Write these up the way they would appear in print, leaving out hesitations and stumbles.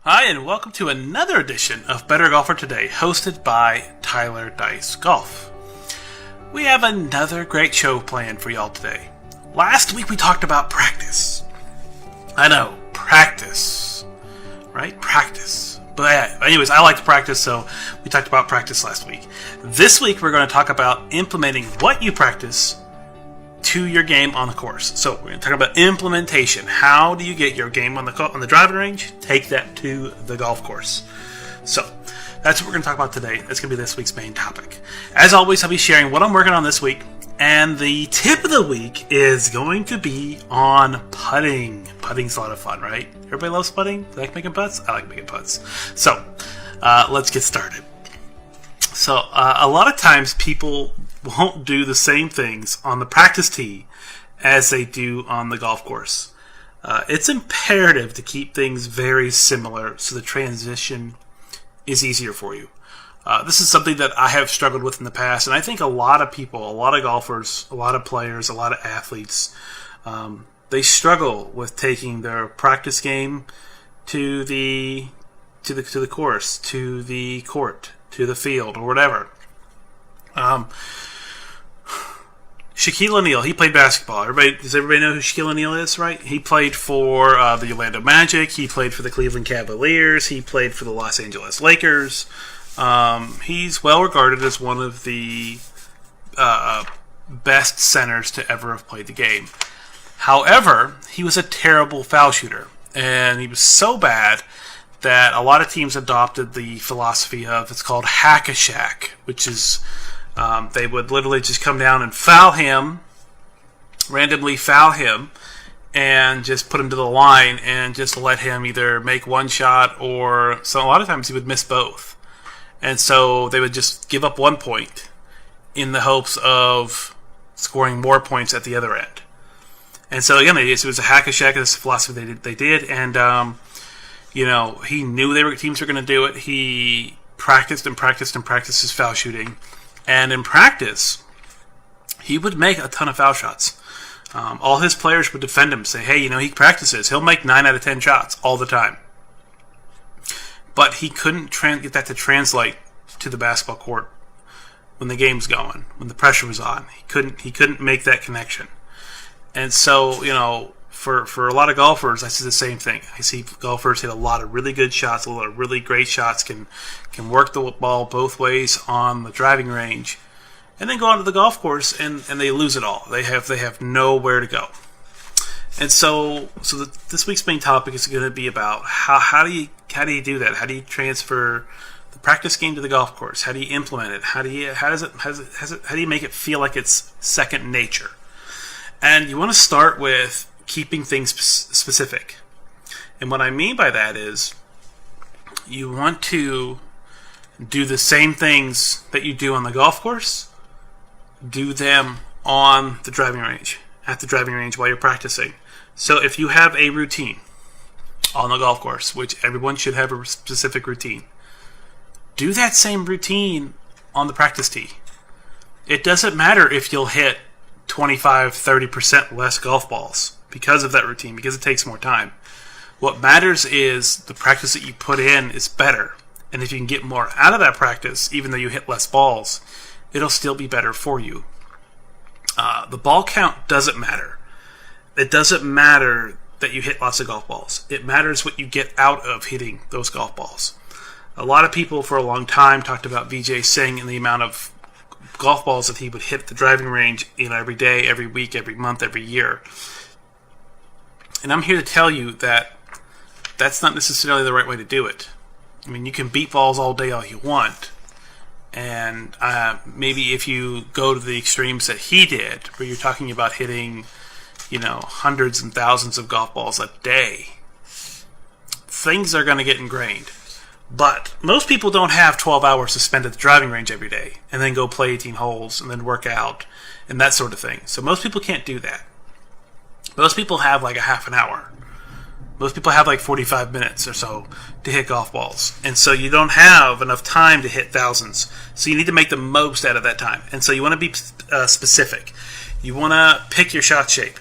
Hi, and welcome to another edition of Better Golfer Today, hosted by Tyler Dice Golf. We have another great show planned for y'all today. Last week we talked about practice. I know, practice. Right? Practice. But anyways, I like to practice, so we talked about practice last week. This week we're going to talk about implementing what you practice to your game on the course. So we're going to talk about implementation. How do you get your game on the driving range? Take that to the golf course. So that's what we're going to talk about today. That's going to be this week's main topic. As always, I'll be sharing what I'm working on this week. And the tip of the week is going to be on putting. Putting's a lot of fun, right? Everybody loves putting? Do you like making putts? I like making putts. So let's get started. So a lot of times people won't do the same things on the practice tee as they do on the golf course. It's imperative to keep things very similar so the transition is easier for you. This is something that I have struggled with in the past, and I think a lot of people, a lot of golfers, a lot of players, a lot of athletes, they struggle with taking their practice game to the course, to the court, to the field, or whatever. Shaquille O'Neal, he played basketball. Does everybody know who Shaquille O'Neal is, right? He played for the Orlando Magic. He played for the Cleveland Cavaliers. He played for the Los Angeles Lakers. He's well regarded as one of the best centers to ever have played the game. However, he was a terrible foul shooter, and he was so bad that a lot of teams adopted the philosophy of, it's called hack-a-shack, which is they would literally just come down and randomly foul him, and just put him to the line and just let him either make one shot or, so a lot of times he would miss both. And so they would just give up 1 point in the hopes of scoring more points at the other end. And so again, it was a hack-a-shack, this philosophy they did, and he knew teams were going to do it. He practiced his foul shooting. And in practice, he would make a ton of foul shots. All his players would defend him, say, hey, he practices. He'll make 9 out of 10 shots all the time. But he couldn't get that to translate to the basketball court when the game's going, when the pressure was on. He couldn't make that connection. And so, for a lot of golfers, I see the same thing. I see golfers hit a lot of really good shots, a lot of really great shots, can work the ball both ways on the driving range, and then go onto the golf course and they lose it all. They have nowhere to go. And so this week's main topic is going to be about how do you do that? How do you transfer the practice game to the golf course? How do you implement it? How do you make it feel like it's second nature? And you want to start with keeping things specific. And what I mean by that is you want to do the same things that you do on the golf course, do them on the driving range, at the driving range while you're practicing. So if you have a routine on the golf course, which everyone should have a specific routine, do that same routine on the practice tee. It doesn't matter if you'll hit 25-30% less golf balls because of that routine, because it takes more time. What matters is the practice that you put in is better. And if you can get more out of that practice, even though you hit less balls, it'll still be better for you. The ball count doesn't matter. It doesn't matter that you hit lots of golf balls. It matters what you get out of hitting those golf balls. A lot of people for a long time talked about Vijay Singh and the amount of golf balls that he would hit at the driving range every day, every week, every month, every year. And I'm here to tell you that that's not necessarily the right way to do it. I mean, you can beat balls all day all you want. And maybe if you go to the extremes that he did, where you're talking about hitting, hundreds and thousands of golf balls a day, things are going to get ingrained. But most people don't have 12 hours to spend at the driving range every day and then go play 18 holes and then work out and that sort of thing. So most people can't do that. Most people have like a half an hour. Most people have like 45 minutes or so to hit golf balls. And so you don't have enough time to hit thousands. So you need to make the most out of that time. And so you want to be specific. You want to pick your shot shape.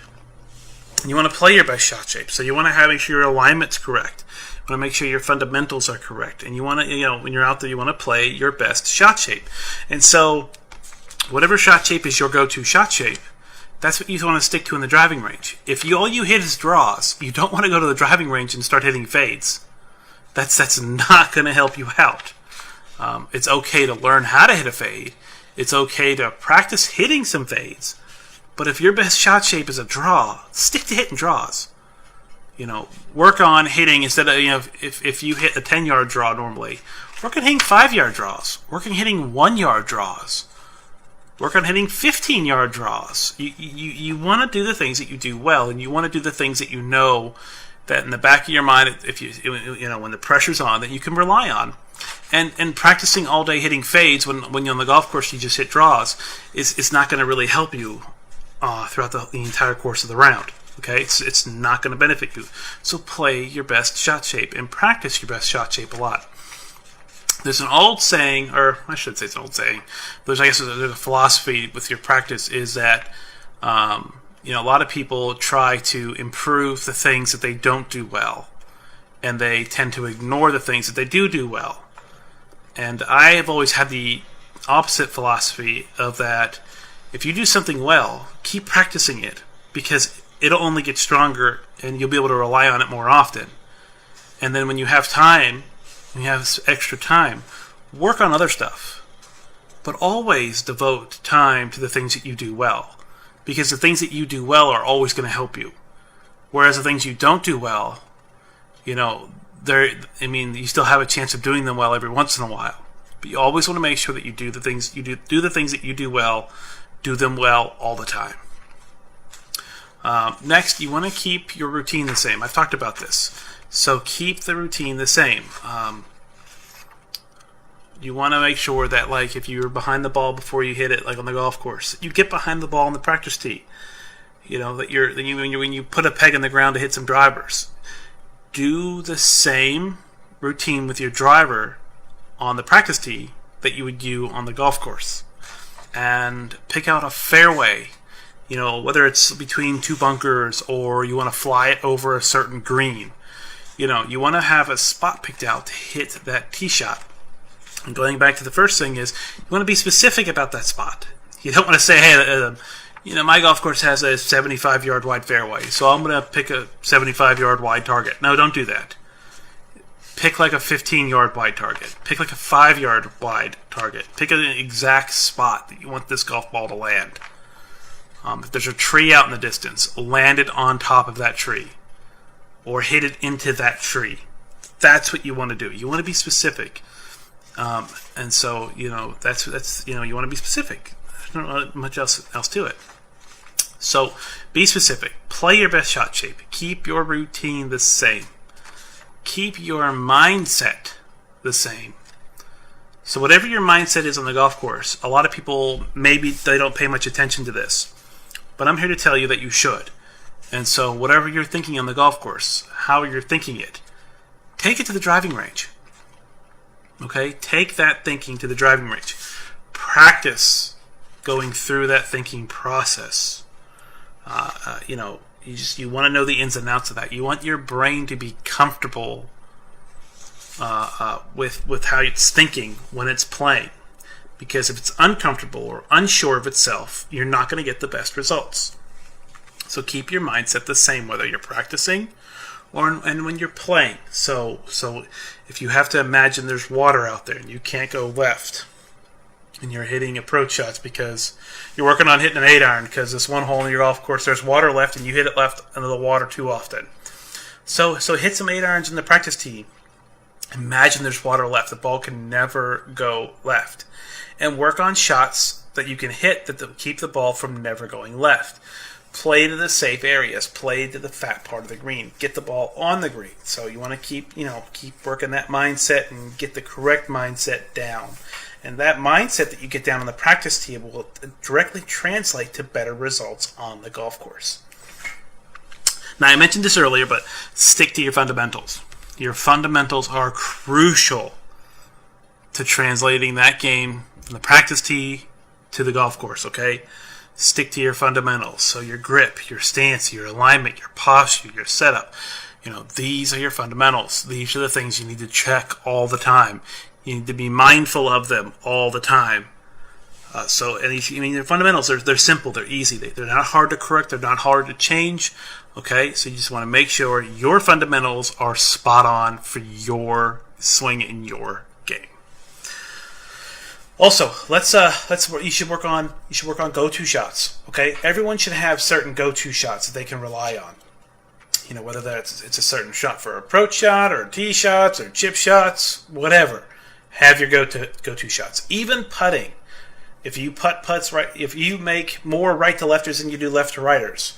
You want to play your best shot shape. So you want to make sure your alignment's correct. You want to make sure your fundamentals are correct. And you want to, when you're out there, you want to play your best shot shape. And so whatever shot shape is your go-to shot shape, that's what you want to stick to in the driving range. If all you hit is draws, you don't want to go to the driving range and start hitting fades. That's not going to help you out. It's okay to learn how to hit a fade. It's okay to practice hitting some fades. But if your best shot shape is a draw, stick to hitting draws. Work on hitting instead of, if you hit a 10-yard draw normally, work on hitting 5-yard draws. Work on hitting 1-yard draws. Work on hitting 15-yard draws. You want to do the things that you do well, and you want to do the things that you know that in the back of your mind, if when the pressure's on, that you can rely on. And practicing all day hitting fades when you're on the golf course, you just hit draws, is not going to really help you throughout the entire course of the round. Okay, it's not going to benefit you. So play your best shot shape and practice your best shot shape a lot. There's an old saying, or I should say it's an old saying, but there's a philosophy with your practice is that a lot of people try to improve the things that they don't do well, and they tend to ignore the things that they do well. And I have always had the opposite philosophy of that. If you do something well, keep practicing it, because it'll only get stronger and you'll be able to rely on it more often. And then when you have time, when you have extra time, work on other stuff. But always devote time to the things that you do well, because the things that you do well are always going to help you. Whereas the things you don't do well, you still have a chance of doing them well every once in a while. But you always want to make sure that you do the things that you do well, do them well all the time. Next, you want to keep your routine the same. I've talked about this. So keep the routine the same. You want to make sure that, like, if you're behind the ball before you hit it, like on the golf course, you get behind the ball on the practice tee. When you put a peg in the ground to hit some drivers, do the same routine with your driver on the practice tee that you would do on the golf course, and pick out a fairway. Whether it's between two bunkers or you want to fly it over a certain green. You want to have a spot picked out to hit that tee shot. And going back to the first thing is, you want to be specific about that spot. You don't want to say, hey, my golf course has a 75-yard wide fairway, so I'm going to pick a 75-yard wide target. No, don't do that. Pick like a 15-yard wide target. Pick like a 5-yard wide target. Pick an exact spot that you want this golf ball to land. If there's a tree out in the distance, land it on top of that tree, or hit it into that tree. That's what you want to do. You want to be specific, and so that's you want to be specific. There's not much else to it. So be specific. Play your best shot shape. Keep your routine the same. Keep your mindset the same. So whatever your mindset is on the golf course, a lot of people maybe they don't pay much attention to this. But I'm here to tell you that you should. And so whatever you're thinking on the golf course, how you're thinking it, take it to the driving range. Okay? Take that thinking to the driving range. Practice going through that thinking process. You want to know the ins and outs of that. You want your brain to be comfortable with how it's thinking when it's playing. Because if it's uncomfortable or unsure of itself, you're not going to get the best results. So keep your mindset the same, whether you're practicing and when you're playing. So if you have to imagine there's water out there and you can't go left, and you're hitting approach shots because you're working on hitting an 8-iron because this one hole in your golf course there's water left and you hit it left into the water too often. So hit some 8-irons in the practice tee. Imagine there's water left. The ball can never go left. And work on shots that you can hit that keep the ball from never going left. Play to the safe areas. Play to the fat part of the green. Get the ball on the green. So you want to keep working that mindset and get the correct mindset down. And that mindset that you get down on the practice tee will directly translate to better results on the golf course. Now, I mentioned this earlier, but stick to your fundamentals. Your fundamentals are crucial to translating that game from the practice tee to the golf course, okay? Stick to your fundamentals. So your grip, your stance, your alignment, your posture, your setup. These are your fundamentals. These are the things you need to check all the time. You need to be mindful of them all the time. Your fundamentals, they're simple, they're easy. They're not hard to correct, they're not hard to change. Okay, so you just want to make sure your fundamentals are spot on for your swing in your game. Also, you should work on go-to shots. Okay, everyone should have certain go-to shots that they can rely on. Whether it's a certain shot for approach shot or tee shots or chip shots, whatever. Have your go-to shots. Even putting. If you putts right, if you make more right to lefters than you do left to righters,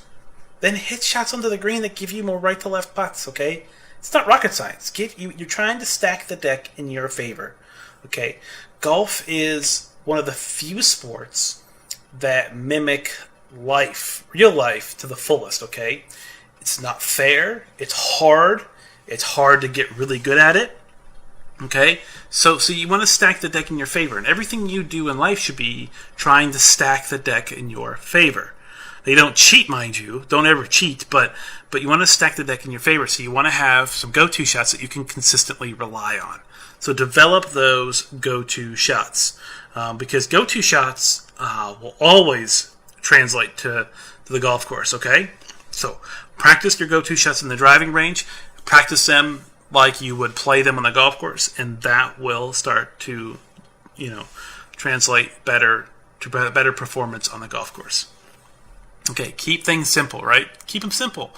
then hit shots onto the green that give you more right to left putts. Okay, it's not rocket science. You're trying to stack the deck in your favor. Okay, golf is one of the few sports that mimic real life to the fullest. Okay, it's not fair. It's hard. It's hard to get really good at it. Okay, so you want to stack the deck in your favor, and everything you do in life should be trying to stack the deck in your favor. They don't cheat, mind you. Don't ever cheat, but you want to stack the deck in your favor. So you want to have some go-to shots that you can consistently rely on. So develop those go-to shots, because go-to shots will always translate to the golf course. Okay, so practice your go-to shots in the driving range. Practice them like you would play them on the golf course, and that will start to, translate better to better performance on the golf course. Okay, keep things simple, right? Keep them simple.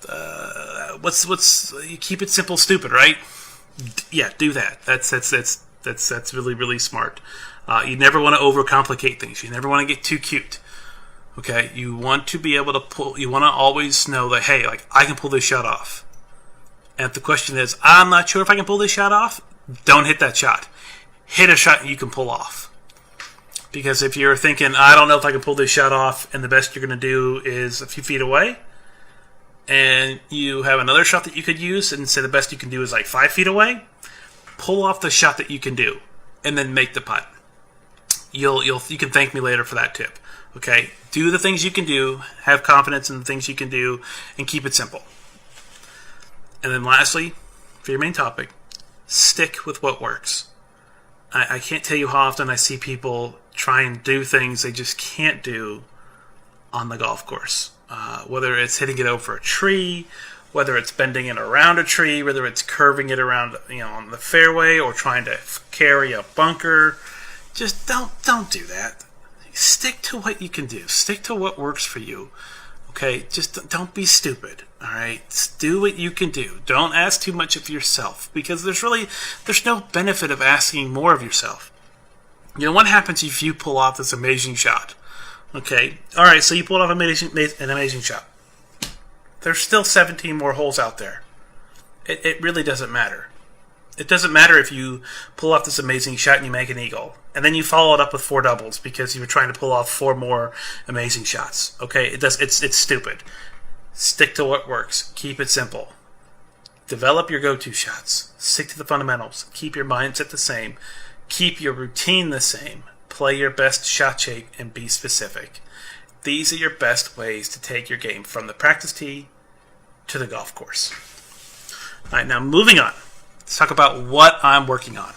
You keep it simple, stupid, right? Yeah, do that. That's really, really smart. You never want to overcomplicate things. You never want to get too cute. Okay, you want to be able to pull. You want to always know that, hey, like, I can pull this shot off. And if the question is, I'm not sure if I can pull this shot off, don't hit that shot. Hit a shot you can pull off. Because if you're thinking, I don't know if I can pull this shot off, and the best you're going to do is a few feet away, and you have another shot that you could use, and say the best you can do is like 5 feet away, pull off the shot that you can do, and then make the putt. You can thank me later for that tip. Okay? Do the things you can do, have confidence in the things you can do, and keep it simple. And then lastly, for your main topic, stick with what works. I can't tell you how often I see people try and do things they just can't do on the golf course. Whether it's hitting it over a tree, whether it's bending it around a tree, whether it's curving it around, on the fairway, or trying to carry a bunker. Just don't do that. Stick to what you can do. Stick to what works for you. Okay, just don't be stupid. All right, just do what you can do. Don't ask too much of yourself, because there's no benefit of asking more of yourself. What happens if you pull off this amazing shot? Okay, all right, so you pulled off an amazing shot. There's still 17 more holes out there. It really doesn't matter. It doesn't matter if you pull off this amazing shot and you make an eagle, and then you follow it up with 4 doubles because you were trying to pull off 4 more amazing shots. Okay, it's stupid. Stick to what works. Keep it simple. Develop your go-to shots. Stick to the fundamentals. Keep your mindset the same. Keep your routine the same. Play your best shot shape and be specific. These are your best ways to take your game from the practice tee to the golf course. All right, now moving on. Let's talk about what I'm working on.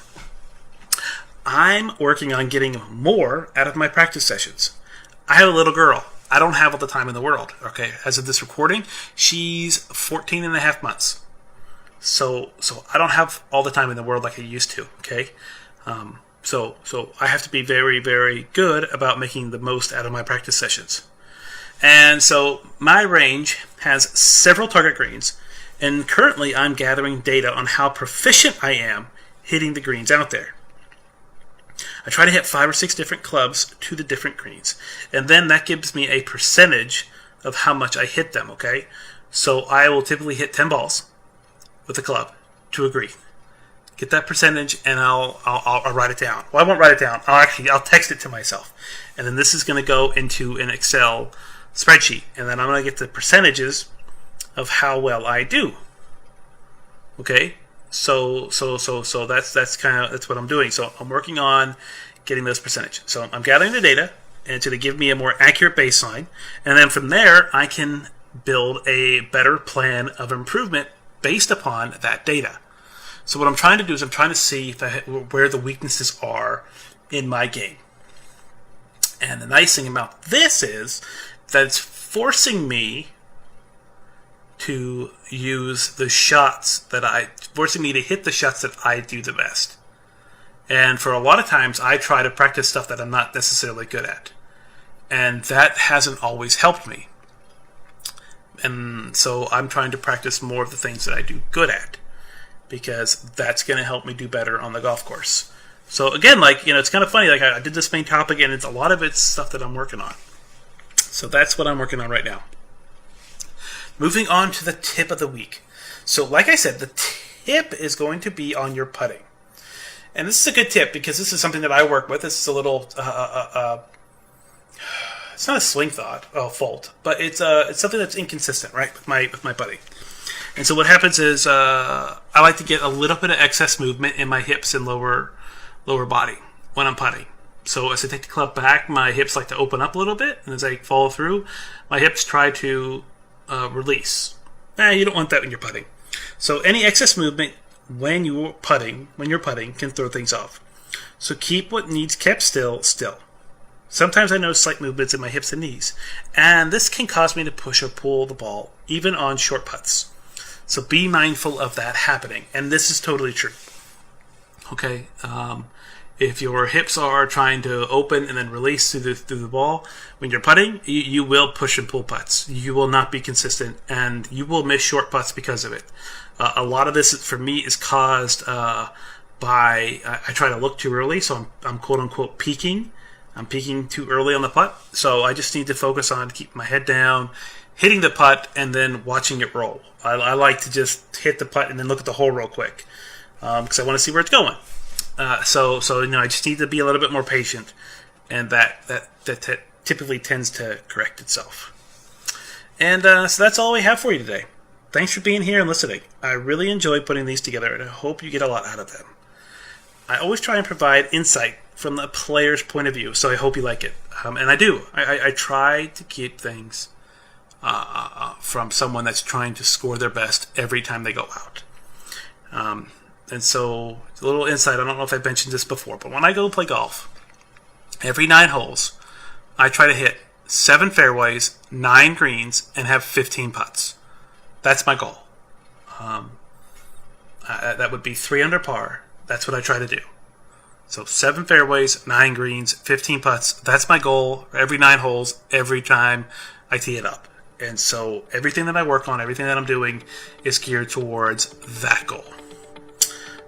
I'm working on getting more out of my practice sessions. I have a little girl. I don't have all the time in the world. Okay, as of this recording, she's 14 and a half months. So I don't have all the time in the world like I used to. Okay, so I have to be very, very good about making the most out of my practice sessions. And so my range has several target greens, and currently I'm gathering data on how proficient I am hitting the greens out there. I try to hit 5 or 6 different clubs to the different greens, and then that gives me a percentage of how much I hit them. Okay, so I will typically hit 10 balls with a club to a green. Get that percentage, and I'll write it down. Well, I won't write it down. I'll text it to myself, and then this is going to go into an Excel spreadsheet, and then I'm going to get the percentages of how well I do. Okay, so that's what I'm doing. So I'm working on getting those percentages. So I'm gathering the data, and it's going to give me a more accurate baseline. And then from there, I can build a better plan of improvement based upon that data. So what I'm trying to do is I'm trying to see where the weaknesses are in my game. And the nice thing about this is that it's forcing me to use the shots forcing me to hit the shots that I do the best. And for a lot of times, I try to practice stuff that I'm not necessarily good at. And that hasn't always helped me. And so I'm trying to practice more of the things that I do good at, because that's going to help me do better on the golf course. So again, it's kind of funny. I did this main topic, and a lot of it's stuff that I'm working on. So that's what I'm working on right now. Moving on to the tip of the week. So like I said, the tip is going to be on your putting. And this is a good tip because this is something that I work with. This is a little, it's not a swing fault, but it's something that's inconsistent, right, with my putting. And so what happens is I like to get a little bit of excess movement in my hips and lower body when I'm putting. So as I take the club back, my hips like to open up a little bit, and as I follow through, my hips try to release. You don't want that when you're putting. So any excess movement when you're putting can throw things off. So keep what needs kept still. Sometimes I notice slight movements in my hips and knees, and this can cause me to push or pull the ball, even on short putts. So be mindful of that happening, and this is totally true. Okay, if your hips are trying to open and then release through the ball when you're putting, you will push and pull putts. You will not be consistent, and you will miss short putts because of it. A lot of this, for me, is caused by I try to look too early, so I'm quote-unquote peaking. I'm peaking too early on the putt, so I just need to focus on keeping my head down, hitting the putt, and then watching it roll. I like to just hit the putt and then look at the hole real quick because I want to see where it's going. So I just need to be a little bit more patient, and that typically tends to correct itself. And so that's all we have for you today. Thanks for being here and listening. I really enjoy putting these together, and I hope you get a lot out of them. I always try and provide insight from the player's point of view, so I hope you like it. And I do. I try to keep things from someone that's trying to score their best every time they go out. And so, a little insight, I don't know if I've mentioned this before, but when I go play golf, every 9 holes, I try to hit 7 fairways, 9 greens, and have 15 putts. That's my goal. That would be 3 under par. That's what I try to do. So 7 fairways, 9 greens, 15 putts. That's my goal every 9 holes, every time I tee it up. And so everything that I work on, everything that I'm doing is geared towards that goal.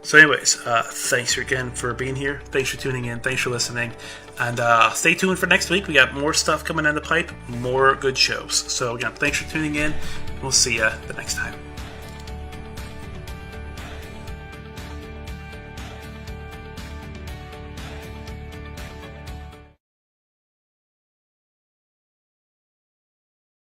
So anyways, thanks again for being here. Thanks for tuning in. Thanks for listening. And stay tuned for next week. We got more stuff coming down the pipe, more good shows. So again, thanks for tuning in. We'll see you the next time.